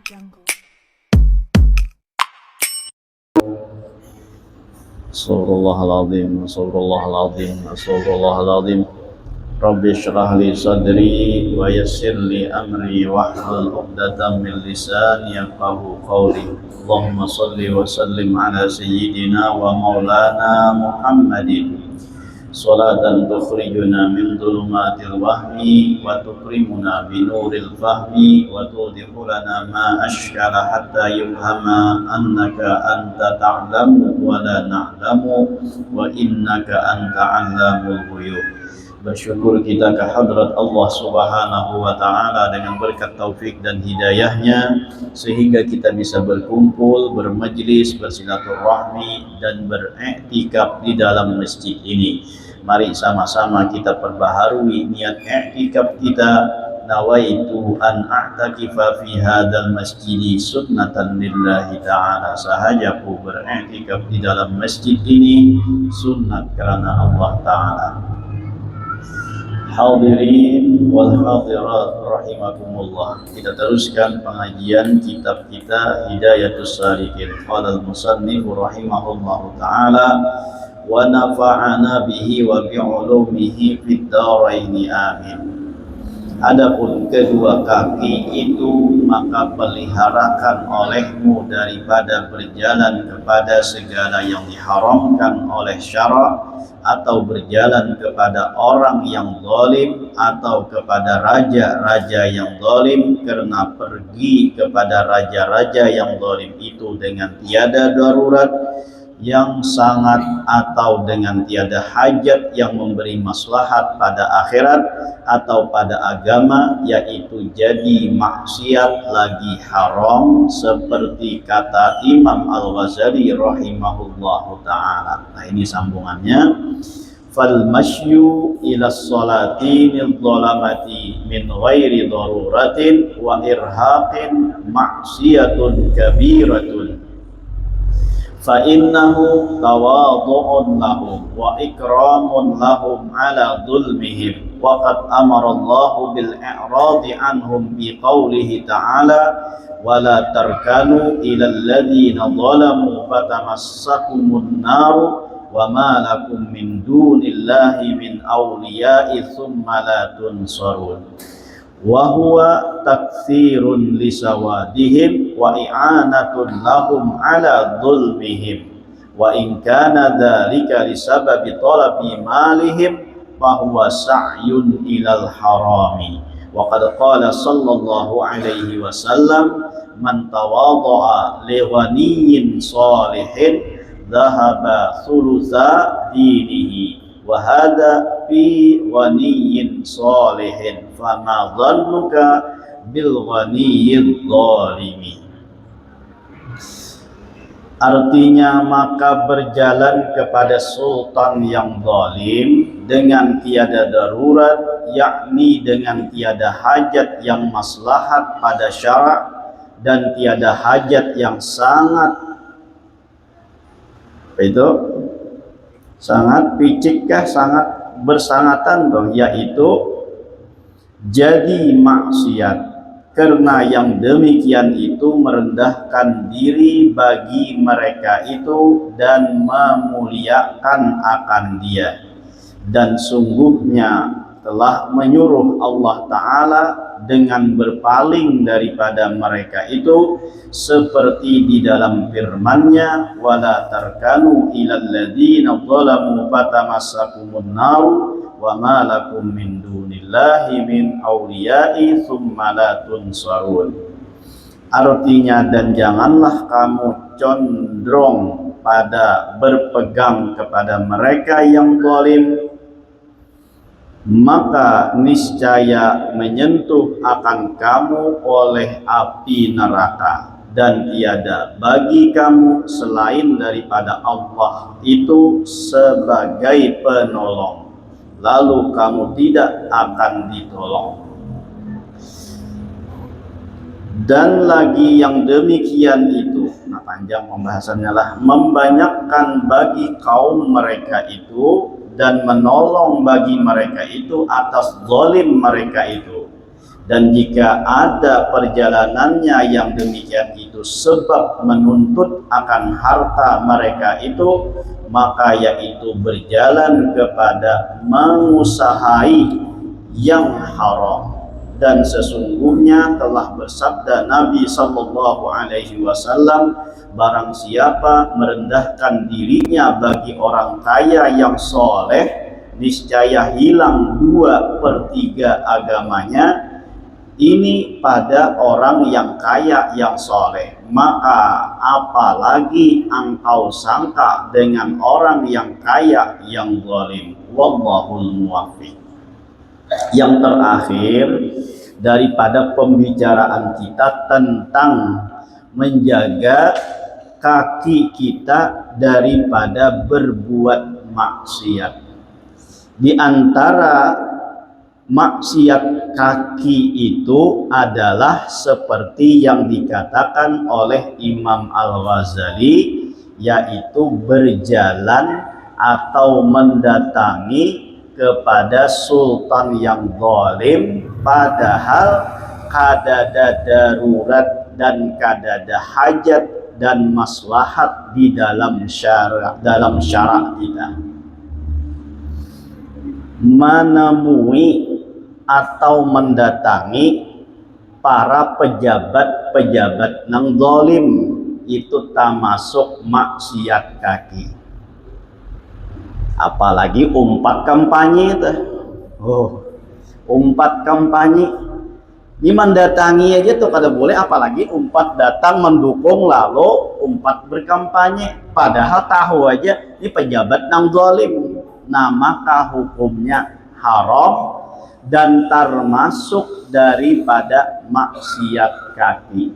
Astagfirullahaladzim, astagfirullahaladzim, astagfirullahaladzim. Rabbi shrah li sadri wa yassir li amri wahlul 'uqdatam min lisani yafqahu qawli. Allahumma shalli wa sallim ala sayyidina wa maulana Muhammadin. Salatan tukhrijuna min dhulumatil wahmi wa tukrimuna binuril fahmi wa tudkhilana ma ashkala hatta yufhama annaka anta ta'lamu wa la na'lamu wa innaka anta 'allamul ghuyub. Bersyukur kita kehadrat Allah Subhanahu wa ta'ala dengan berkat taufik dan hidayahnya sehingga kita bisa berkumpul, bermajlis, bersilaturahmi dan beriktikaf di dalam masjid ini. Mari sama-sama kita perbaharui niat i'tikaf kita. Nawaitu an a'takifa fi hadzal masjidi sunnatan lillahi ta'ala. Sahajaku beriktikaf di dalam masjid ini sunnat karena Allah Ta'ala. Hadirin wal hadirat rahimakumullah. Kita teruskan pengajian kitab kita Hidayatus Salikin. Qala al-musannif rahimahullahu ta'ala wa nafa'ana bihi wa bi'ulumihi fid dharaini amin. Adapun kedua kaki itu maka peliharakan olehmu daripada berjalan kepada segala yang diharamkan oleh syarak, atau berjalan kepada orang yang zalim, atau kepada raja-raja yang zalim, karena pergi kepada raja-raja yang zalim itu dengan tiada darurat yang sangat atau dengan tiada hajat yang memberi maslahat pada akhirat atau pada agama, yaitu jadi maksiat lagi haram, seperti kata Imam Al-Ghazali rahimahullahu ta'ala. Nah, ini sambungannya. Fal masyu ila sholati min dhalamati min ghairi daruratin wa irhaqin maksiyatun kabiratun fa innahu tawadhu'un lahum wa ikramun lahum ala dhulmihim wa qad amara Allahu bil i'radi anhum bi qawlihi ta'ala wa la tarkanu ila alladhina zalamu fatamassakumun naru wa ma lakum min dunillahi min awliya'i thumma la tunsarun. Wa huwa taktsirun lisawadihim wa i'anatun lahum ala dhulmihim wa in kana dzalika lisababi talabi malihim fa huwa sa'yun ilal harami. Wa qad qala sallallahu alaihi wasallam man tawadha'a li ghaniyyin salihin dhahaba thulutha dinihi wa hadha fi ghaniyyin salihin fama dhannuka bil ghaniyyiz zalimi. Artinya, maka berjalan kepada sultan yang zalim dengan tiada darurat, yakni dengan tiada hajat yang maslahat pada syarak dan tiada hajat yang sangat picikkah, sangat bersangatan dong, yaitu jadi maksiat. Karena yang demikian itu merendahkan diri bagi mereka itu dan memuliakan akan dia, dan sungguhnya telah menyuruh Allah Ta'ala dengan berpaling daripada mereka itu, seperti di dalam firman-Nya, wala tarkanu ilal ladzina zalamu fatamassakumun naru wa ma lakum min dunillahi min awliya'i thumma la tunsarun. Artinya, dan janganlah kamu condong pada berpegang kepada mereka yang zalim, maka niscaya menyentuh akan kamu oleh api neraka, dan tiada bagi kamu selain daripada Allah itu sebagai penolong, lalu kamu tidak akan ditolong. Dan lagi yang demikian itu, nah panjang pembahasannya lah, membanyakkan bagi kaum mereka itu dan menolong bagi mereka itu atas zalim mereka itu, Dan jika ada perjalanannya yang demikian itu sebab menuntut akan harta mereka itu, maka yaitu berjalan kepada mengusahai yang haram. Dan sesungguhnya telah bersabda Nabi sallallahu alaihi wasallam, barang siapa merendahkan dirinya bagi orang kaya yang soleh, niscaya hilang 2/3 agamanya. Ini pada orang yang kaya yang soleh. Maka apalagi engkau sangka dengan orang yang kaya yang zalim. Wallahul muwaffiq. Yang terakhir daripada pembicaraan kita tentang menjaga kaki kita daripada berbuat maksiat. Di antara maksiat kaki itu adalah seperti yang dikatakan oleh Imam Al-Ghazali, yaitu berjalan atau mendatangi kepada sultan yang zalim, padahal kadada darurat dan kadada hajat dan maslahat di dalam syarak kita. Menemui atau mendatangi para pejabat-pejabat yang zalim itu termasuk maksiat kaki. Apalagi umpat kampanye itu. Umpat kampanye ini mendatangi aja tuh kada boleh, apalagi umpat datang mendukung lalu umpat berkampanye, padahal tahu aja ini pejabat yang zalim. Nah, maka hukumnya haram dan termasuk daripada maksiat kaki.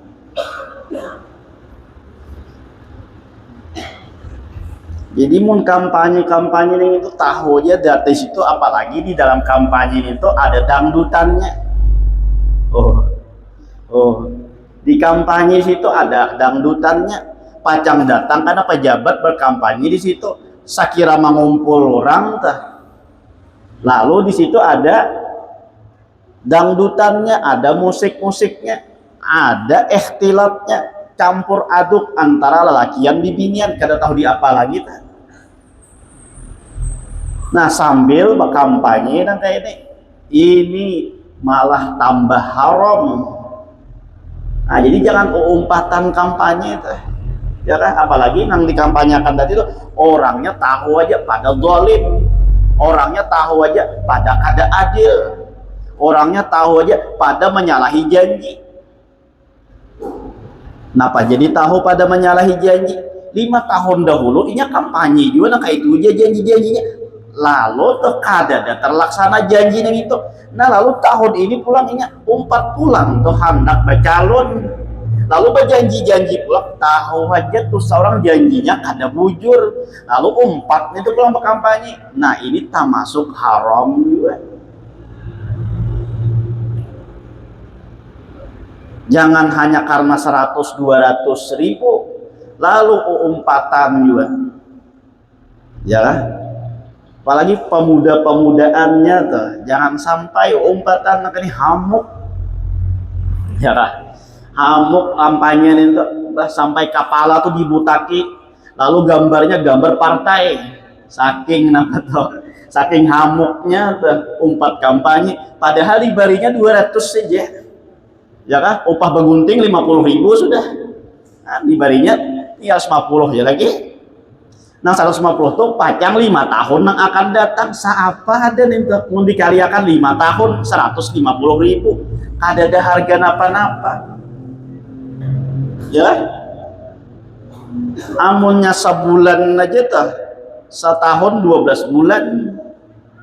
Jadi mun kampanye ini itu tahu aja dari situ, apalagi di dalam kampanye itu ada dangdutannya. Di kampanye situ ada dangdutannya. Pacang datang karena pejabat berkampanye di situ. Sakira mengumpul orang lalu di situ ada dangdutannya, ada musik-musiknya, ada ikhtilatnya, campur aduk antara lelakian bibinian, kada tahu di apa lagi Nah, sambil berkampanye nanti ini malah tambah haram. Nah, jadi jangan umpatan kampanye ya kan, apalagi yang dikampanyakan tadi itu orangnya tahu aja pada zalim, orangnya tahu aja pada kada adil, orangnya tahu aja pada menyalahi janji. Kenapa jadi tahu pada menyalahi janji? 5 tahun dahulu ini kampanye juga kayak itu aja janji-janjinya, lalu tuh kada ada terlaksana janjinya itu. Nah, lalu tahun ini pulang ini umpat pulang tuh hendak bercalon, lalu berjanji-janji pulang, tahu aja tuh seorang janjinya kada bujur, lalu umpatnya itu pulang berkampanye. Nah, ini termasuk haram juga. Jangan hanya karena 100-200 ribu lalu umpatan juga, ya kan? Apalagi pemuda-pemudaannya tuh, jangan sampai umpatan ini hamuk, ya kan? Hamuk kampanye itu sampai kepala tuh dibutaki, lalu gambarnya gambar partai, saking saking hamuknya tuh umpat kampanye, padahal dibarinya 200 saja, ya kan? Upah begunting 50.000 sudah, nah, dibarinya 150 ya lagi. Nah, 150 tuh pacang 5 tahun yang akan datang, siapa ada nih mau dikaliakan 5 tahun 150.000, kada ada harga napa-napa. Ya, amunnya sebulan aja tuh, setahun 12 bulan,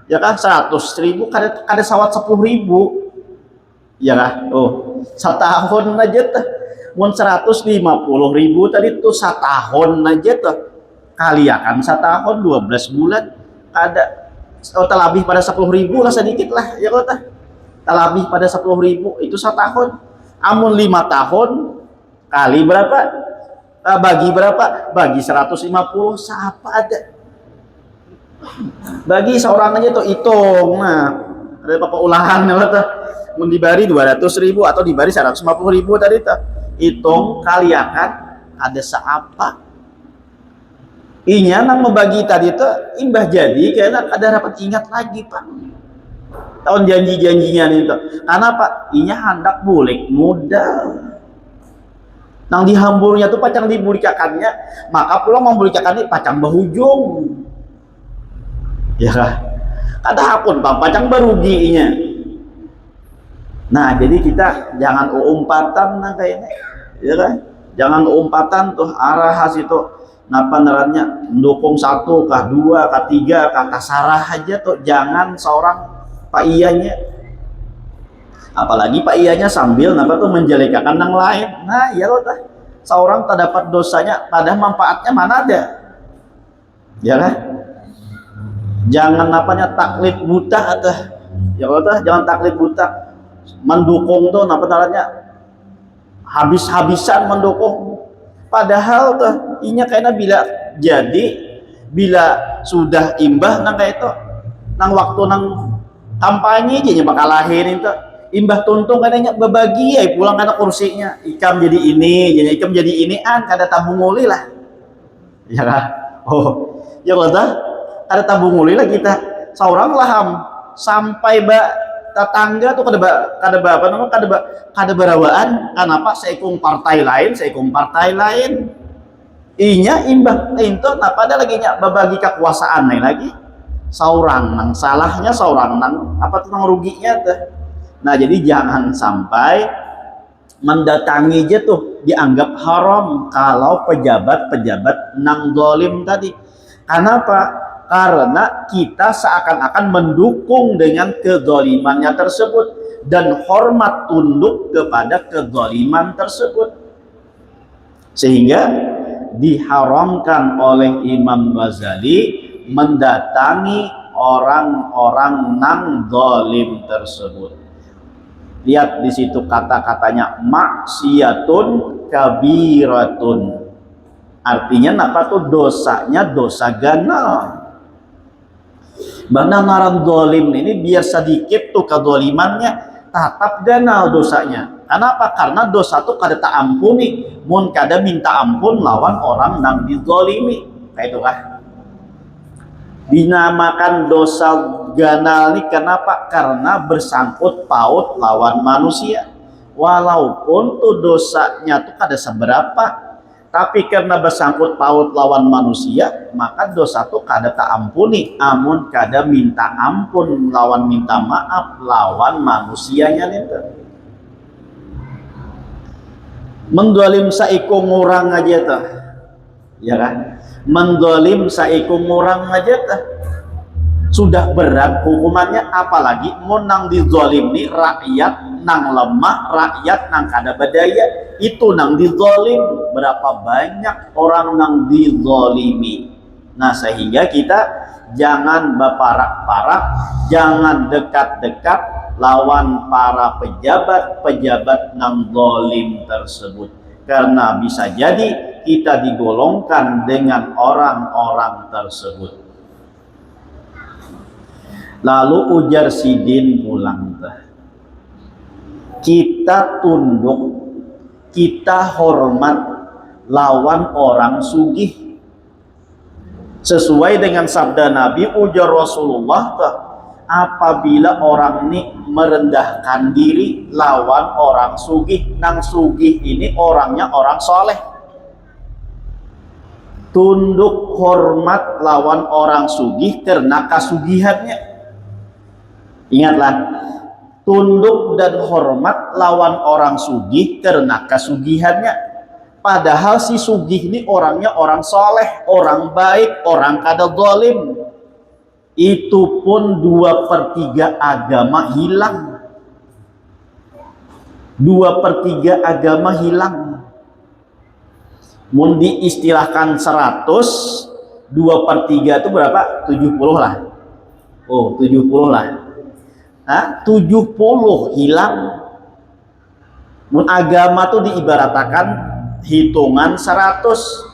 ya kan 100.000, kada sawat 10.000, ya kan? Setahun aja tuh, mun 150.000 tadi tuh setahun aja tuh, kaliakan setahun 12 bulan, kada terlebih pada 10.000 lah sedikit lah, ya kota. Terlebih pada 10.000 itu setahun. Amun 5 tahun kali berapa? Bagi berapa? Bagi 150, siapa ada? Bagi seorang aja tuh hitung. Nah, ada apa ulahan tuh. mun dibari 200.000 atau dibari 150.000 tadi tuh, hitung kaliakan ada seapa inya nang membagi tadi tuh imbah jadi kayaknya ada rapat ingat lagi Pak tahun janji-janjinya nih tuh, karena Pak inya hendak bulik muda nang dihamburnya tuh pacang dibulikakannya, maka pulang membulikakan ini pacang bahujung ya kah, kada pun Pak pacang baruginya. Nah jadi kita jangan umpatan nah kayaknya ya kan, jangan umpatan tuh arah khas itu napa nerannya mendukung satu kah dua kah tiga kah kasarah aja tuh, jangan seorang Pak Iyanya, apalagi Pak Iyanya sambil napa tuh menjelekakan yang lain. Nah ya loh tah seorang tak dapat dosanya padahal manfaatnya mana ada ya kan, jangan napanya taklid buta atau ya loh tah jangan taklid buta mendukung tuh napa caranya habis-habisan mendukung, padahal tuh inya kayaknya bila jadi bila sudah imbah nang kayak itu nang waktu nang kampanye aja bakal lahirin tuh imbah tuntung kadangnya berbagi ya pulang karena kursinya ikam jadi ini jadi ikam jadi inian kada tabung uli lah ya kan, oh ya loh ada tabung uli lah kita seorang laham sampai tetangga tuh kada apa namanya kada berawaan kenapa seikung partai lain inya imbah itu apa ada lagi nya berbagi kekuasaan lagi seorang nang salahnya seorang nang apa tuh nang ruginya tuh. Nah jadi jangan sampai mendatangi aja tuh dianggap haram kalau pejabat-pejabat nang dolim tadi. Kenapa? Karena kita seakan-akan mendukung dengan kedolimannya tersebut dan hormat tunduk kepada kedoliman tersebut, sehingga diharamkan oleh Imam Ghazali mendatangi orang-orang nang dolim tersebut. Lihat di situ kata-katanya maksiatun kabiratun, artinya apa tuh dosanya dosa ganal. Benar ngaran dolim ini biar sedikit tuh kedolimannya tetap ganal dosanya. Kenapa? Karena dosa tuh kada tak ampuni, mun kada minta ampun lawan orang nang dizolimi. Kayak itu kah? Dinamakan dosa ganal ini kenapa? Karena bersangkut paut lawan manusia. Walaupun tuh dosanya tuh kada seberapa, tapi karena bersangkut paut lawan manusia, maka dosa tuh kada tak ampuni. Amun kada minta ampun lawan minta maaf lawan manusianya nih. Mendolim saikung orang aja tuh, ya kan? Mendolim saikung orang aja tuh sudah berat hukumannya, apalagi menang dizolim nih rakyat nang lemah, rakyat nang kada berdaya itu nang dizolim. Berapa banyak orang nang dizolimi. Nah sehingga kita jangan berparak-parak, jangan dekat-dekat lawan para pejabat-pejabat nang zolim tersebut, karena bisa jadi kita digolongkan dengan orang-orang tersebut. Lalu ujar Sidin pulang, kita tunduk, kita hormat lawan orang sugih sesuai dengan sabda Nabi. Ujar Rasulullah, apabila orang ini merendahkan diri lawan orang sugih, nang sugih ini orangnya orang soleh, tunduk hormat lawan orang sugih karena kasugihannya. Ingatlah, tunduk dan hormat lawan orang sugih karena kasugihannya. Padahal si sugih ini orangnya orang soleh, orang baik, orang kada zalim. Itu pun 2/3 agama hilang. 2/3 agama hilang. Mun diistilahkan 100, 2/3 itu berapa? 70 lah. Oh, 70 lah. 70 hilang. Mun agama tuh diibaratakan hitungan 100.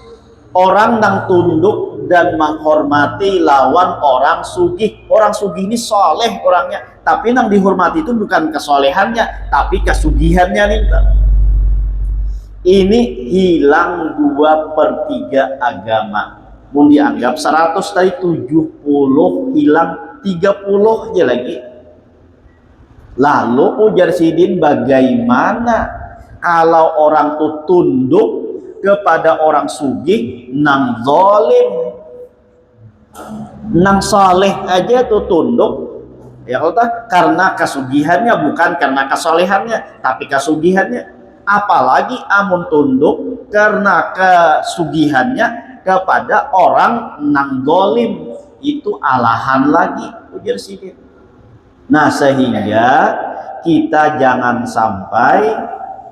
Orang yang tunduk dan menghormati lawan orang sugih. Orang sugih ini soleh orangnya, Tapi yang dihormati itu bukan kesolehannya, tapi kesugihannya nih. Ini hilang 2/3 agama. Mau dianggap 100 tadi 70 hilang 30 aja lagi. Lalu ujar Sidin, bagaimana kalau orang tuh tunduk kepada orang sugih nang zalim, nang saleh aja tuh tunduk ya Allah, karena kesugihannya bukan karena kesolehannya, tapi kesugihannya. Apalagi amun tunduk karena kesugihannya kepada orang nang zalim, itu alahan lagi ujar Sidin. Nah, sehingga kita jangan sampai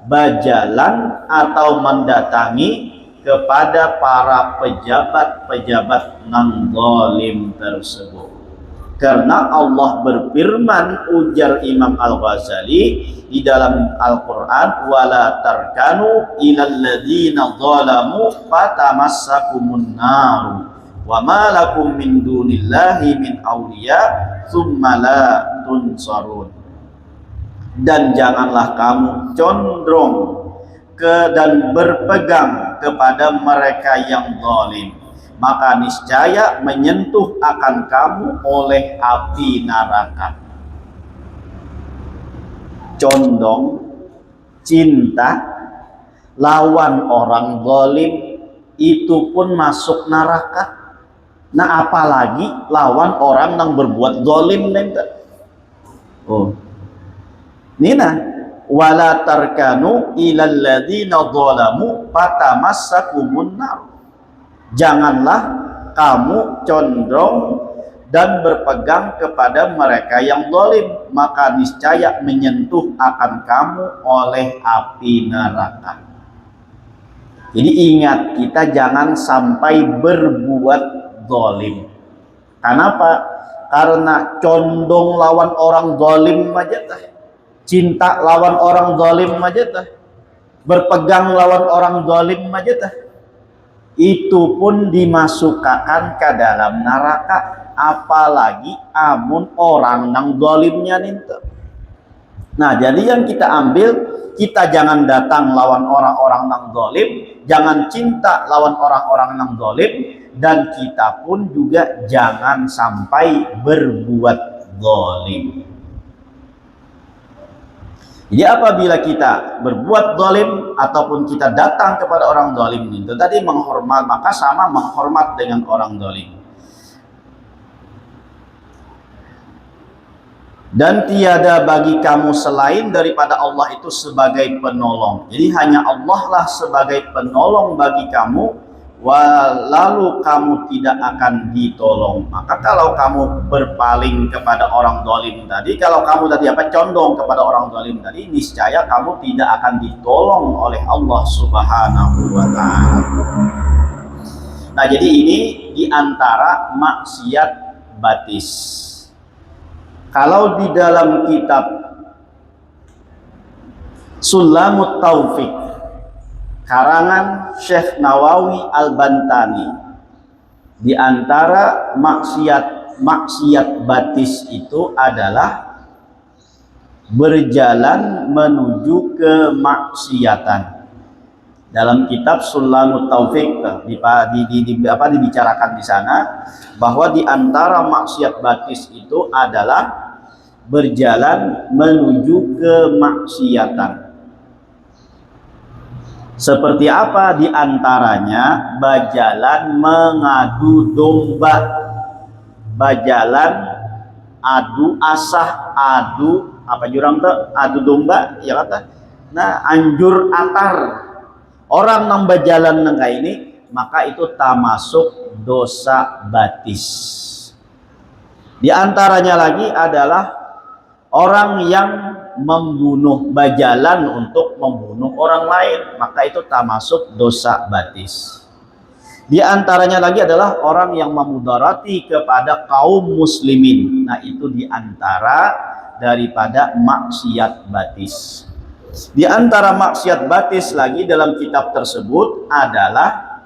berjalan atau mendatangi kepada para pejabat-pejabat nang zalim tersebut. Karena Allah berfirman, ujar Imam Al-Ghazali di dalam Al-Quran, wala tarkanu ilal ladzina zalamu fatamassakumun naru wa ma lakum min dunillahi min awliya tsumma la tunsarun. Dan janganlah kamu condong dan berpegang kepada mereka yang zalim, maka niscaya menyentuh akan kamu oleh api neraka. Condong, cinta lawan orang zalim itu pun masuk neraka. Nah, apalagi lawan orang yang berbuat zalim nanti. Oh, nina wala tarkanu ilal ladzina zalamu fatamassakumun nar. Janganlah kamu condong dan berpegang kepada mereka yang zalim, maka niscaya menyentuh akan kamu oleh api neraka. Jadi ingat, kita jangan sampai berbuat zalim. Kenapa? Karena condong lawan orang zalim aja tah, cinta lawan orang zalim aja tah, berpegang lawan orang zalim aja tah, itu pun dimasukkan ke dalam neraka. Apalagi amun orang nang zalimnya ninta. Nah, jadi yang kita ambil, kita jangan datang lawan orang-orang nang zalim, jangan cinta lawan orang-orang nang zalim, dan kita pun juga jangan sampai berbuat zalim. Jadi apabila kita berbuat zalim ataupun kita datang kepada orang zalim itu tadi menghormat, maka sama menghormat dengan orang zalim. Dan tiada bagi kamu selain daripada Allah itu sebagai penolong. Jadi hanya Allah lah sebagai penolong bagi kamu, lalu kamu tidak akan ditolong. Maka kalau kamu berpaling kepada orang zalim tadi, kalau kamu tadi condong kepada orang zalim tadi, niscaya kamu tidak akan ditolong oleh Allah Subhanahu wa Ta'ala. Nah, jadi ini diantara maksiat batis. Kalau di dalam kitab Sulamut Taufik karangan Syekh Nawawi Al-Bantani, di antara maksiat batis itu adalah berjalan menuju kemaksiatan. Dalam kitab Sulamut Taufik dibicarakan di sana bahwa di antara maksiat batis itu adalah berjalan menuju kemaksiatan. Seperti apa di antaranya? Berjalan mengadu domba, berjalan adu asah, adu apa jurang tuh? Adu domba ya kata. Nah, anjur atar. Orang yang berjalan nang ini, maka itu termasuk dosa batis. Di antaranya lagi adalah orang yang membunuh, berjalan untuk membunuh orang lain, maka itu termasuk dosa batis. Di antaranya lagi adalah orang yang memudarati kepada kaum muslimin. Nah, itu di antara daripada maksiat batis. Di antara maksiat batis lagi dalam kitab tersebut adalah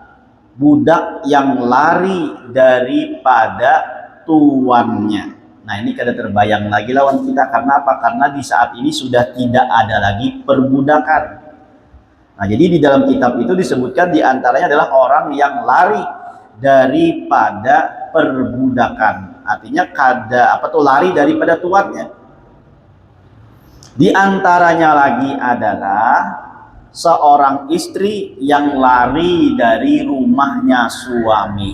budak yang lari daripada tuannya. Nah ini kada terbayang lagi lawan kita, karena apa? Karena di saat ini sudah tidak ada lagi perbudakan. Nah jadi di dalam kitab itu disebutkan diantaranya adalah orang yang lari daripada perbudakan. Artinya lari daripada tuannya. Di antaranya lagi adalah seorang istri yang lari dari rumahnya suami.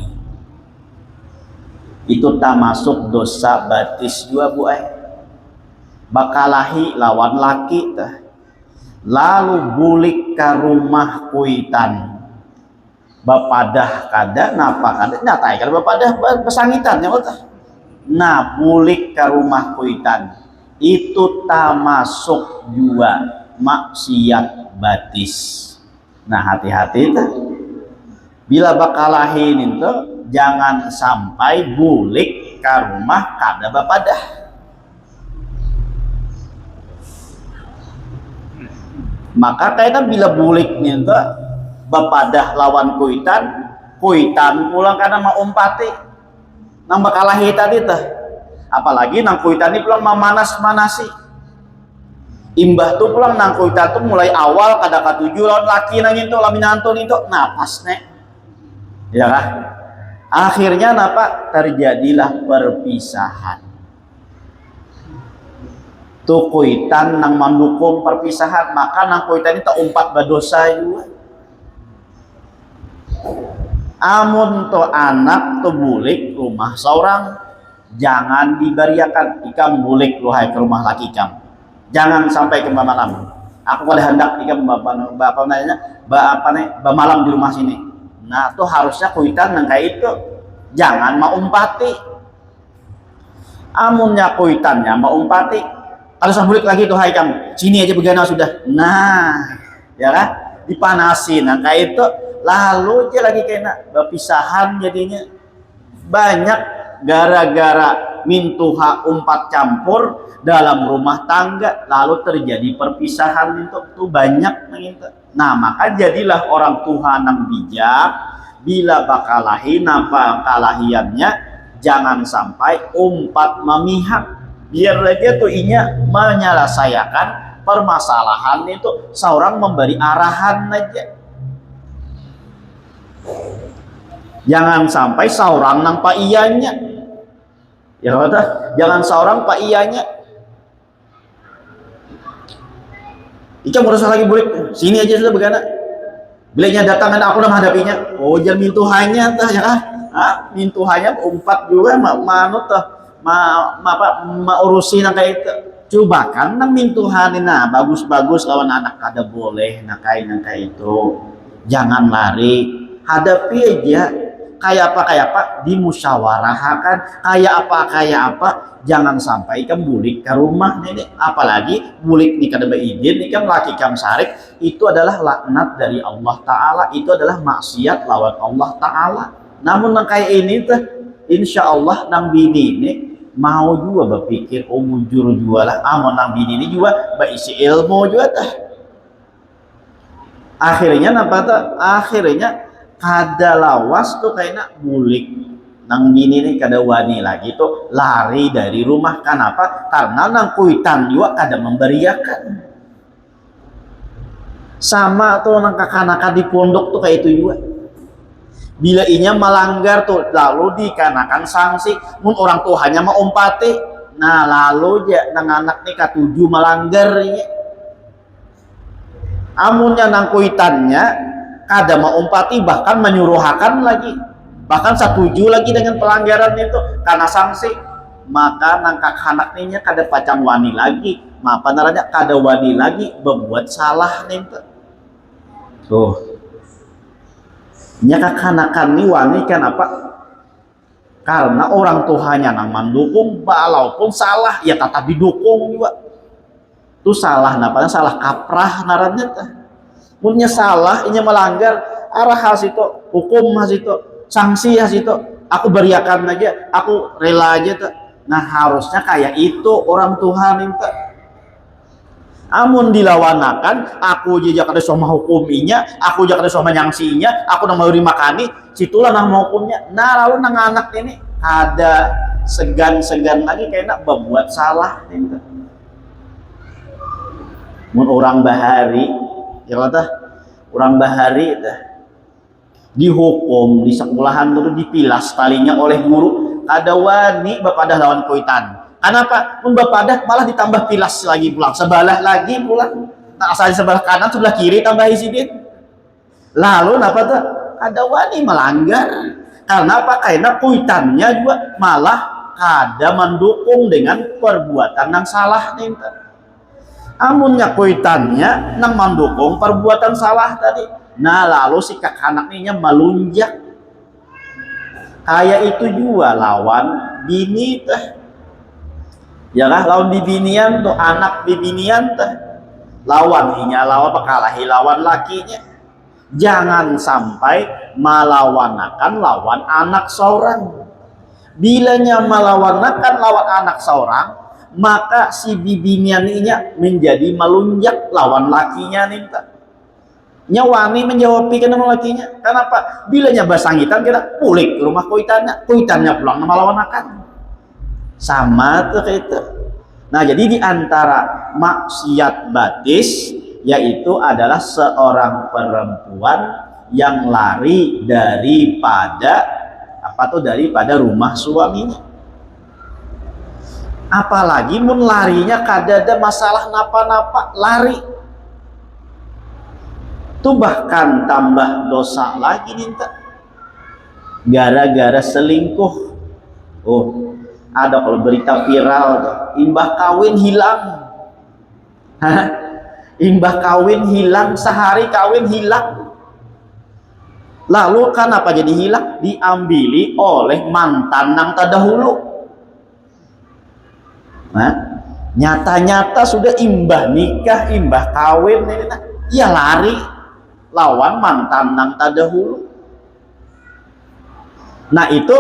Itu tak masuk dosa batis juga bu bakalahi lawan laki tah. Lalu bulik ke rumah kuitan bapadah kada napa kada nyatai kada bapadah pesangitan ya tah. Nah bulik ke rumah kuitan itu tak masuk juga maksiat batis. Nah hati-hati tah. Bila bakalahin itu jangan sampai bulik ke rumah kada bapadah. Maka kaitan bila buliknya itu bapadah lawan kuitan pulang karena mau umpati nang bakalahi tadi tah. Apalagi nang kuitan ini pulang memanas-manasi. Imbah tuh pulang nang kuitan tuh mulai awal kada katuju lawan laki nang itu laminantun itu napas nek. Ya kah? Akhirnya apa? Terjadilah perpisahan. Tuh kuitan nang mendukung perpisahan, maka nang kuitan itu umpat berdosa juga. Amun to anak to bulik rumah seorang, jangan dibariakan ikam bulik luhai ke rumah laki ikam. Jangan sampai ke malam. Aku pada hendak ikam bapak nanya, malam di rumah sini. Nah tuh harusnya kuitan nang kayak itu jangan mau umpati. Amunnya kuitannya mau umpati, kalau sambulik lagi tuh hai kamu sini aja begana sudah. Nah ya kan dipanasin nang kayak itu, lalu aja lagi kena berpisahan jadinya banyak gara-gara mintuha umpat campur dalam rumah tangga, lalu terjadi perpisahan itu tuh banyak gitu. Nah maka jadilah orang Tuhan yang bijak, bila bakalahi napa kalahiannya jangan sampai umpat memihak, biar dia tuh inya menyelesaikan permasalahan itu seorang memberi arahan aja. Jangan sampai seorang nang pak iyanya, ya kata jangan seorang pak iyanya. Ika merasa lagi bulik, sini aja sudah begana. Bilanya datangan aku udah menghadapinya. Oh jangan mintuhannya tah ya mintuhannya umpat juga manut tah urusin kayak itu. Coba kan nang mintuhanin nah bagus-bagus lawan anak kada boleh nah kayak itu. Jangan lari, hadapi aja kayak apa dimusyawarahkan kayak apa jangan sampai ikam bulik ke rumah nih, apalagi bulik nih kada beizin ikam laki kam sarik, itu adalah laknat dari Allah Ta'ala, itu adalah maksiat lawan Allah Ta'ala. Namun nang kayak ini tuh insya Allah nang bini ini mau juga berpikir mujur juga lah, nang bini ini juga berisi ilmu juga tah. Akhirnya kada lawas tuh kayaknya bulik nang bini ini kada wani lagi tuh lari dari rumah. Kenapa? Karena nang kuitan juga kada memberiakan. Sama tuh nang kakanakan di pondok tuh kayak itu juga. Bila inya melanggar tuh lalu dikenakan sanksi. Mun orang tuanya mau umpati, nah lalu aja nang anak nih katuju melanggar ini. Amunnya nang kuitannya kada mau umpati, bahkan menyuruhakan lagi, bahkan setuju lagi dengan pelanggaran itu karena sanksi, maka nangkak anaknya kada pacang wani lagi, apa namanya kada wani lagi berbuat salah nih tuh nya kakanakan nih wani kan apa karena orang tuanya nang mendukung, walaupun salah ya tetap didukung juga tuh salah napanya salah kaprah narannya tah. Punya salah, ini melanggar arah hasil itu, hukum hasil itu, sanksi hasil itu, aku beriakan aja, aku rela aja tuh. Nah harusnya kayak itu orang Tuhan itu. Amun dilawanakan, aku aja kada sama hukuminya, aku aja kada sama nyangsinya, aku nang mau dimakani, situlah nang hukumnya. Nah lalu nang anak ini ada segan-segan lagi kayaknya berbuat salah gitu. Mun orang bahari ya kata orang bahari itu dihukum di sekolahan itu dipilas talinya oleh guru ada wani bapadah lawan kuitan. Kenapa? Mun bapadah malah ditambah pilas lagi pulang, sebelah lagi pulang. Nah, asal sebelah kanan sebelah kiri tambah isidin. Lalu apa tuh? Ada wani melanggar. Karena apa? Karena kuitannya juga malah ada mendukung dengan perbuatan yang salah nih. Amunnya kuitannya nang mendukung perbuatan salah tadi. Nah lalu si kak anaknya melunjak. Kayak itu juga lawan bini teh. Ya lah lawan bibinian tuh anak bibinian teh. Lawan inya lawan bekalahi lawan lakinya. Jangan sampai melawanakan lawan anak seorang. Bilanya melawanakan lawan anak seorang, maka si bibiniannya menjadi melunjak lawan lakinya nih. Nyawani menjawab pikiran lakinya. Kenapa? Bilanya basangitan kita pulik ke rumah kuitannya pulang melawanakan. Sama tuh itu. Nah jadi di antara maksiat batis yaitu adalah seorang perempuan yang lari daripada rumah suaminya. Apalagi mun larinya kadada masalah napa-napa lari. Tuh bahkan tambah dosa lagi ninta. Gara-gara selingkuh. Oh, ada kalau berita viral imbah kawin hilang. Imbah kawin hilang, sehari kawin hilang. Lalu kenapa jadi hilang? Diambili oleh mantan yang terdahulu. Nah, nyata-nyata sudah imbah nikah, imbah kawin, ya lari lawan mantan yang terdahulu. Nah itu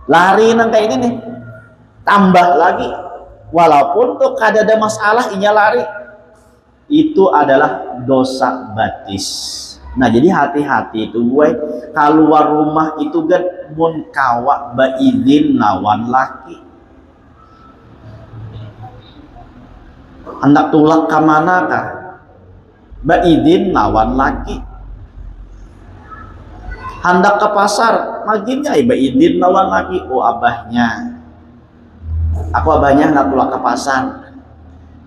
lari nang kayak ini nih, tambah lagi, walaupun tuh kada ada masalah, inya lari. Itu adalah dosa batis. Nah jadi hati-hati itu gue keluar rumah itu kan mun kawa baidin lawan laki. Hendak tulak ke mana kah? Baidin lawan laki. Hendak ke pasar, maginnya baidin lawan laki. Oh abahnya, aku abahnya hendak tulak ke pasar.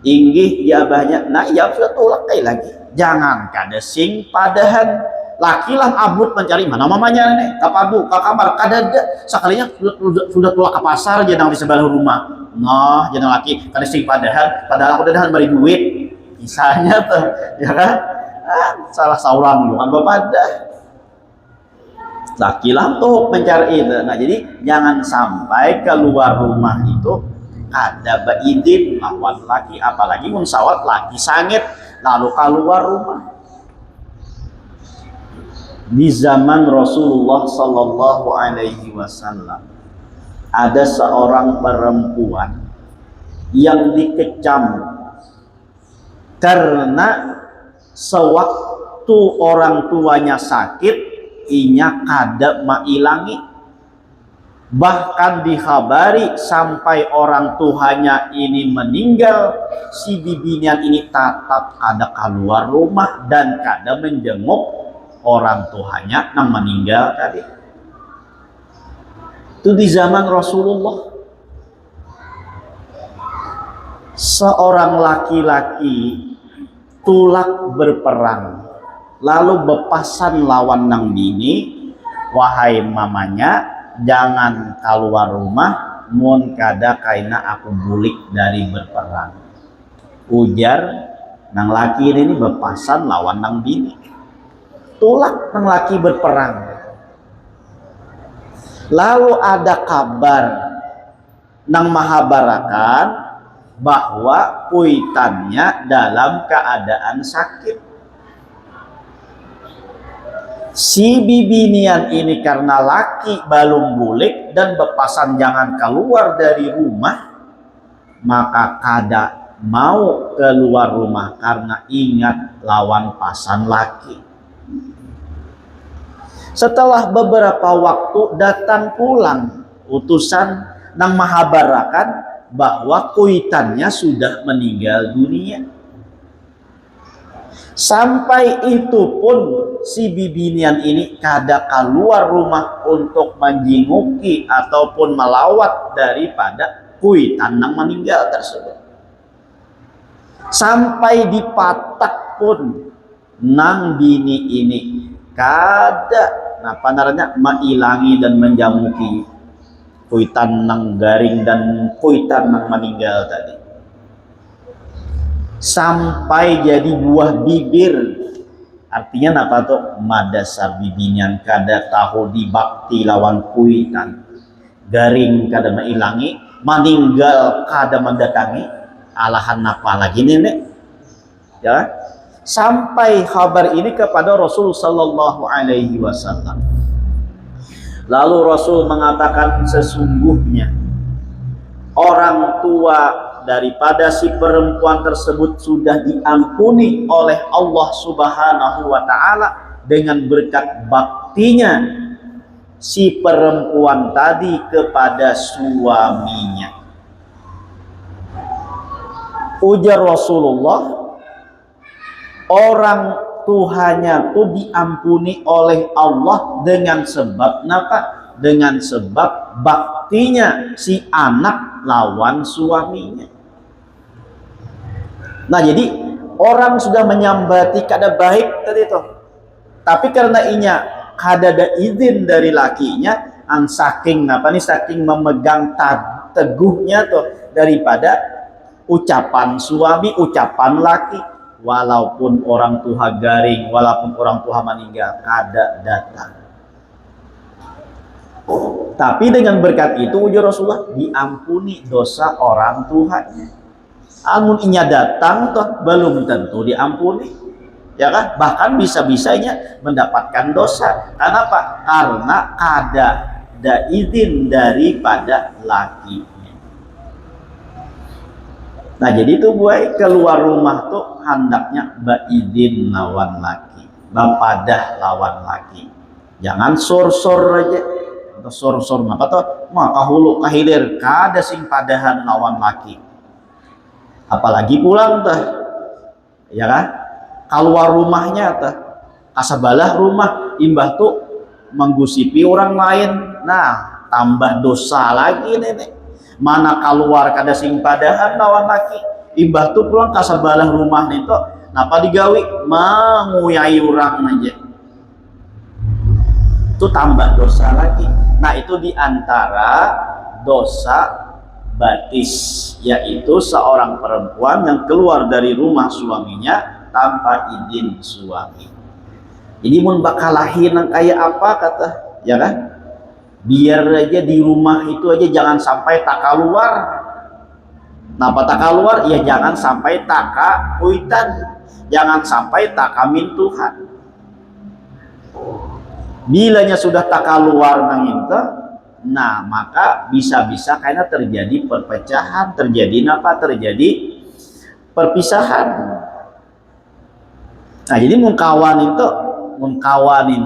Inggih ya abahnya, nah ya sudah tulak lagi. Jangan kada sing padahan laki lah abut mencari mana mamanya nih kapabu ke kamar kada ada sekalinya sudah tulak ke pasar jangan di sebelah rumah. Nah jangan laki kada sing padahan padahal aku udah beri duit misalnya tuh ya kan salah seorang bukan bapak dah laki lah tuh mencari itu. Nah jadi jangan sampai keluar rumah itu ada baidin lawan laki, apalagi munsawat laki sangit lalu keluar rumah. Di zaman Rasulullah Sallallahu Alaihi Wasallam ada seorang perempuan yang dikecam karena sewaktu orang tuanya sakit inya kada mailangi. Bahkan dikhabari sampai orang tuanya ini meninggal, si bibinian ini tetap kada keluar rumah dan kada menjenguk orang tuanya yang meninggal tadi. Itu di zaman Rasulullah. Seorang laki-laki tulak berperang, lalu bepasan lawan nang bini, wahai mamanya, jangan keluar rumah mun kada kaina aku bulik dari berperang. Ujar nang laki ini bepasan lawan nang bini. Tulak nang laki berperang. Lalu ada kabar nang mahabarakan bahwa kuitannya dalam keadaan sakit. Si bibinian ini karena laki belum bulik dan bepasan jangan keluar dari rumah, maka kada mau keluar rumah karena ingat lawan pasan laki. Setelah beberapa waktu datang pulang utusan nang mahabarakan bahwa kuitannya sudah meninggal dunia. Sampai itu pun si bibinian ini kada keluar rumah untuk menjenguki ataupun melawat daripada kuitan nang meninggal tersebut. Sampai dipatak pun nang bini ini kada mailangi dan menjamuki kuitan nang garing dan kuitan nang meninggal tadi. Sampai jadi buah bibir, artinya apa tuh? Madasar bibinian kada tahu dibakti lawan kuitan, garing kada mailangi, meninggal kada mendatangi, alahan apa lagi nenek, ya? Sampai kabar ini kepada Rasul Sallallahu Alaihi Wasallam. Lalu Rasul mengatakan, sesungguhnya orang tua daripada si perempuan tersebut sudah diampuni oleh Allah Subhanahu wa Ta'ala dengan berkat baktinya si perempuan tadi kepada suaminya. Ujar Rasulullah, orang tuanya tuh diampuni oleh Allah dengan sebab apa? Dengan sebab baktinya si anak lawan suaminya. Nah, jadi orang sudah menyambati kada baik tadi tuh, tapi karena inya kada ada izin dari lakinya, saking memegang teguhnya tuh daripada ucapan suami, ucapan laki, walaupun orang tua garing, walaupun orang tua meninggal, kada datang. Tapi dengan berkat itu ujar Rasulullah, diampuni dosa orang tuanya. Amun inya datang toh belum tentu diampuni, ya kan? Bahkan bisa-bisanya mendapatkan dosa. Kenapa? Karena kada ada izin daripada lakinya. Nah, jadi itu buai keluar rumah tuh hendaknya izin lawan laki, bapadah lawan laki. Jangan sor-sor aja. Atau sor-sor apa tuh? Mah kahulu kahilir kada sing padahan lawan laki. Apalagi pulang tah, ya kan? Keluar rumahnya tah, kasabalah rumah imbah tuh menggusipi orang lain. Nah, tambah dosa lagi nenek. Mana keluar kada sing padahan lawan laki, imbah tuh pulang kasabalah rumah nito, napa digawi manguyai orang aja. Itu tambah dosa lagi. Nah, itu diantara dosa batis, yaitu seorang perempuan yang keluar dari rumah suaminya tanpa izin suami. Jadi mun bakal lahir nang kayak apa kata, ya kan? Biar aja di rumah itu aja jangan sampai tak keluar. Napa tak keluar? Ya jangan sampai tak kuitan, jangan sampai tak kamin Tuhan. Bilanya sudah tak keluar nang itu, nah maka bisa-bisa karena terjadi perpecahan, terjadi perpisahan. Nah, jadi mengkawan itu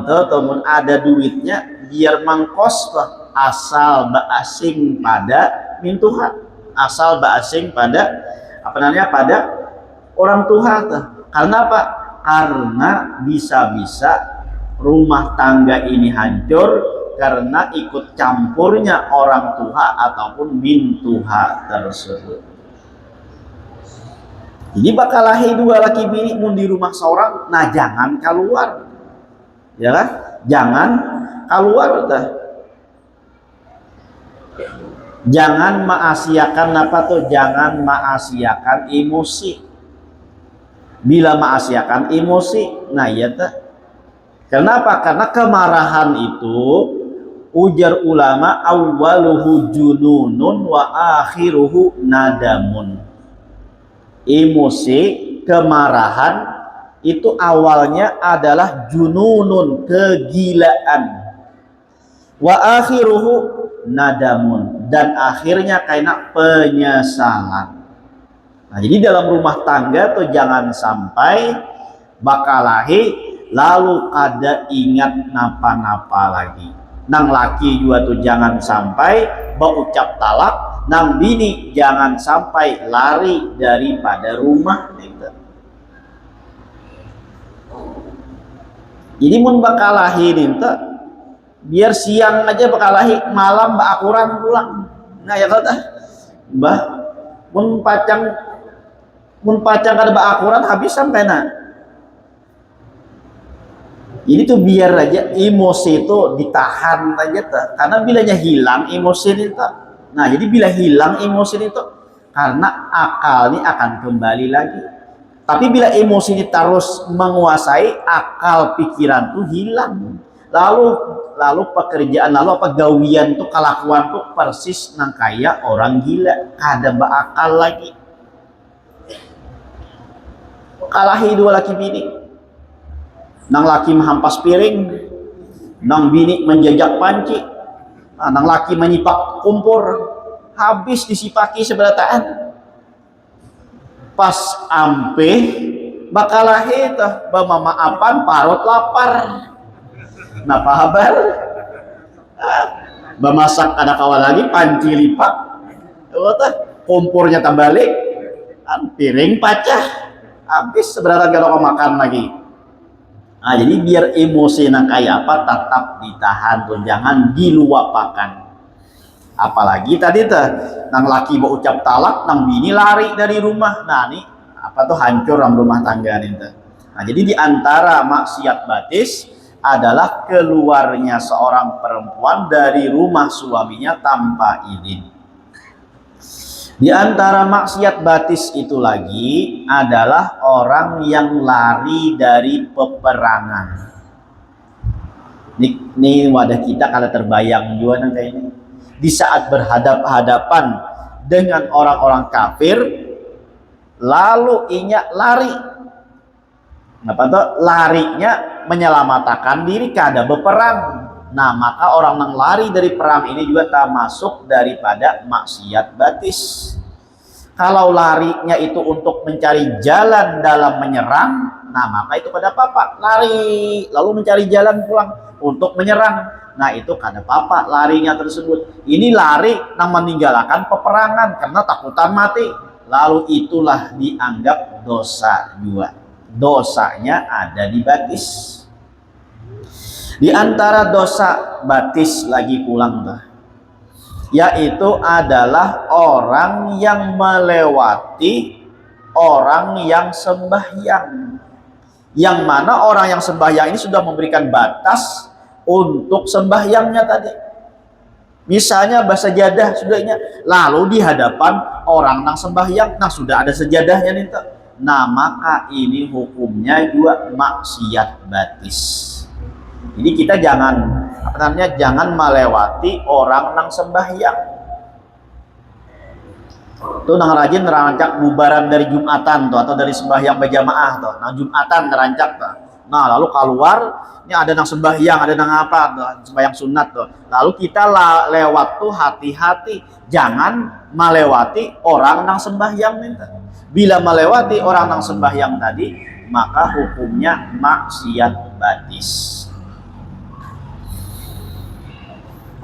atau ada duitnya biar mangkos lah, asal baasing pada mintuhan, asal baasing pada pada orang Tuhan. Karena apa? Karena bisa-bisa rumah tangga ini hancur karena ikut campurnya orang tua ataupun mintuha tersebut. Jadi bakal lahir dua laki bini mun di rumah seorang, nah jangan keluar, ya kan? Jangan keluar, tah. Jangan maasiakan apa tuh? Jangan maasiakan emosi. Bila maasiakan emosi, nah ya tah. Kenapa? Karena kemarahan itu ujar ulama awwaluhu jununun wa akhiruhu nadamun. Emosi, kemarahan itu awalnya adalah jununun, kegilaan. Wa akhiruhu nadamun, dan akhirnya karena penyesalan. Nah, jadi dalam rumah tangga tuh jangan sampai bakal lahir lalu ada ingat napa-napa lagi. Nang laki juga tuh jangan sampai berucap talak, nang bini jangan sampai lari daripada rumah gitu. Jadi mun bakalahi itu biar siang aja bakalahi, malam baakuran pulang. Nah ya kata bah mun pacang kada baakuran habis sampai nah. Ini tuh biar aja emosi itu ditahan aja tuh. Karena bilanya hilang emosi itu. Nah jadi bila hilang emosi itu, karena akal ini akan kembali lagi. Tapi bila emosi ini terus menguasai, akal pikiran tuh hilang. Lalu pekerjaan, lalu apa gawian tuh, kelakuan tuh persis nang kayak orang gila, kada berakal lagi. Kalahi dua laki bini, nang laki menghampas piring, nang bini menjajak panci, nang laki menyipak kumpur, habis disipaki seberataan. Pas ampe bakalahi tuh bamamaapan parut lapar. Napa kabar? Bamasak ada kawal lagi panci lipat. Kumpurnya terbalik, piring pecah, habis seberatan kalau makan lagi. Nah, jadi biar emosi nak kayak apa tetap ditahan tuh, jangan diluapakan. Apalagi tadi tuh nang laki berucap talak, nang bini lari dari rumah. Nah, ini apa tuh hancur rumah tangga nih tuh. Nah, jadi diantara maksiat batis adalah keluarnya seorang perempuan dari rumah suaminya tanpa izin. Di antara maksiat batis itu lagi adalah orang yang lari dari peperangan. Ini wadah kita kalau terbayang juga nanti ini. Di saat berhadapan dengan orang-orang kafir, lalu inya lari. Kenapa tuh? Larinya menyelamatkan diri kada berperang. Nah, maka orang yang lari dari perang ini juga termasuk daripada maksiat batis. Kalau larinya itu untuk mencari jalan dalam menyerang, nah maka itu kada apa-apa, lari lalu mencari jalan pulang untuk menyerang. Nah, itu kada apa-apa larinya tersebut. Ini lari yang meninggalkan peperangan karena takutan mati. Lalu itulah dianggap dosa juga. Dosanya ada di batis. Di antara dosa batis lagi pulang tuh, yaitu adalah orang yang melewati orang yang sembahyang. Yang mana orang yang sembahyang ini sudah memberikan batas untuk sembahyangnya tadi. Misalnya bersajadah sudahnya, lalu di hadapan orang yang sembahyang, nah sudah ada sejadahnya nih tuh. Nah, maka ini hukumnya juga maksiat batis. Jadi kita jangan melewati orang nang sembahyang. Tuh nang rajin nerancak bubaran dari Jumatan tuh, atau dari sembahyang berjamaah tuh. Nang Jumatan nerancak tuh. Nah, lalu keluar, ini ada nang sembahyang, ada nang apa tuh, sembahyang sunat tuh. Lalu kita lewat tuh hati-hati, jangan melewati orang nang sembahyang minta. Bila melewati orang yang sembahyang tadi, maka hukumnya maksiat batis.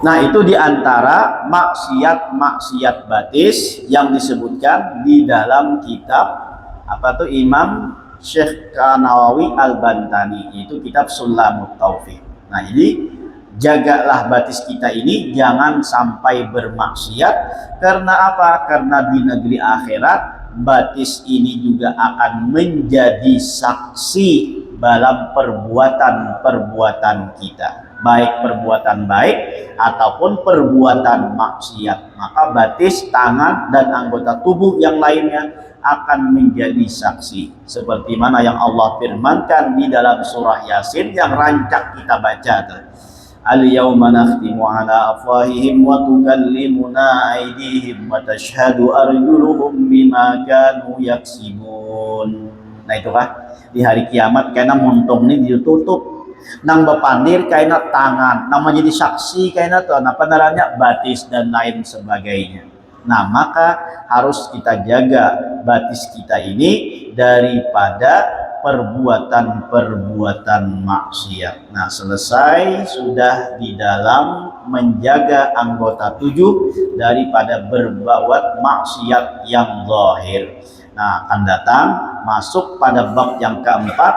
Nah, itu diantara maksiat batis yang disebutkan di dalam kitab apa tuh Imam Syekh Nawawi Al-Bantani, itu kitab Sulamut Taufiq. Nah, jadi jagalah batis kita ini jangan sampai bermaksiat. Karena apa? Karena di negeri akhirat batis ini juga akan menjadi saksi dalam perbuatan kita, baik perbuatan baik ataupun perbuatan maksiat. Maka batis, tangan dan anggota tubuh yang lainnya akan menjadi saksi, seperti mana yang Allah firmankan di dalam surah Yasin yang rancak kita baca tuh. Al-yawma nakhtimu ala afwahihim wa tukallimuna aydihim wa tashhadu arjuluhum bima kanu yaksibun. Nah, itu kan di hari kiamat karena muntung ini ditutup nang bepandir kaina tangan, nang menjadi saksi kaina tuh apa namanya batis dan lain sebagainya. Nah, maka harus kita jaga batis kita ini daripada perbuatan-perbuatan maksiat. Nah, selesai sudah di dalam menjaga anggota tujuh daripada berbuat maksiat yang zahir. Nah, akan datang masuk pada bab yang keempat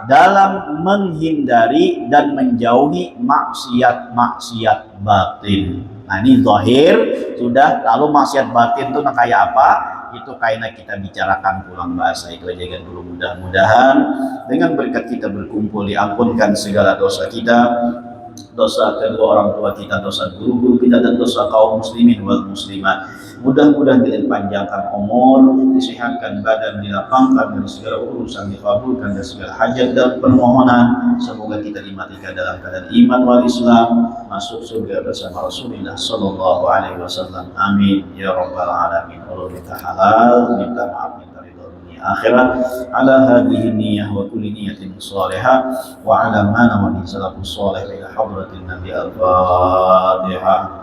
dalam menghindari dan menjauhi maksiat-maksiat batin. Nah, ini zahir sudah, lalu maksiat batin itu kayak apa? Itu kayaknya kita bicarakan pulang bahasa itu aja kan dulu. Mudah-mudahan dengan berkat kita berkumpul diampunkan segala dosa kita, dosa kedua orang tua kita, dosa guru-guru kita, dan dosa kaum muslimin wal muslimat. Mudah-mudahan dipanjangkan umur, disehatkan badan, dilapangkan dari segala urusan, dikabulkan dari segala hajat dan permohonan. Semoga kita dimatikan dalam keadaan iman wal Islam, masuk surga bersama Rasulullah sallallahu alaihi wasallam. Amin ya rabbal alamin. Allah minta halal, minta maaf, minta ridha dunia akhirat. Ala hadhihi niyyah wa kulli niyyatin salihah wa ala ma nawa salafus salih ila hadratin nabi al-fatihah.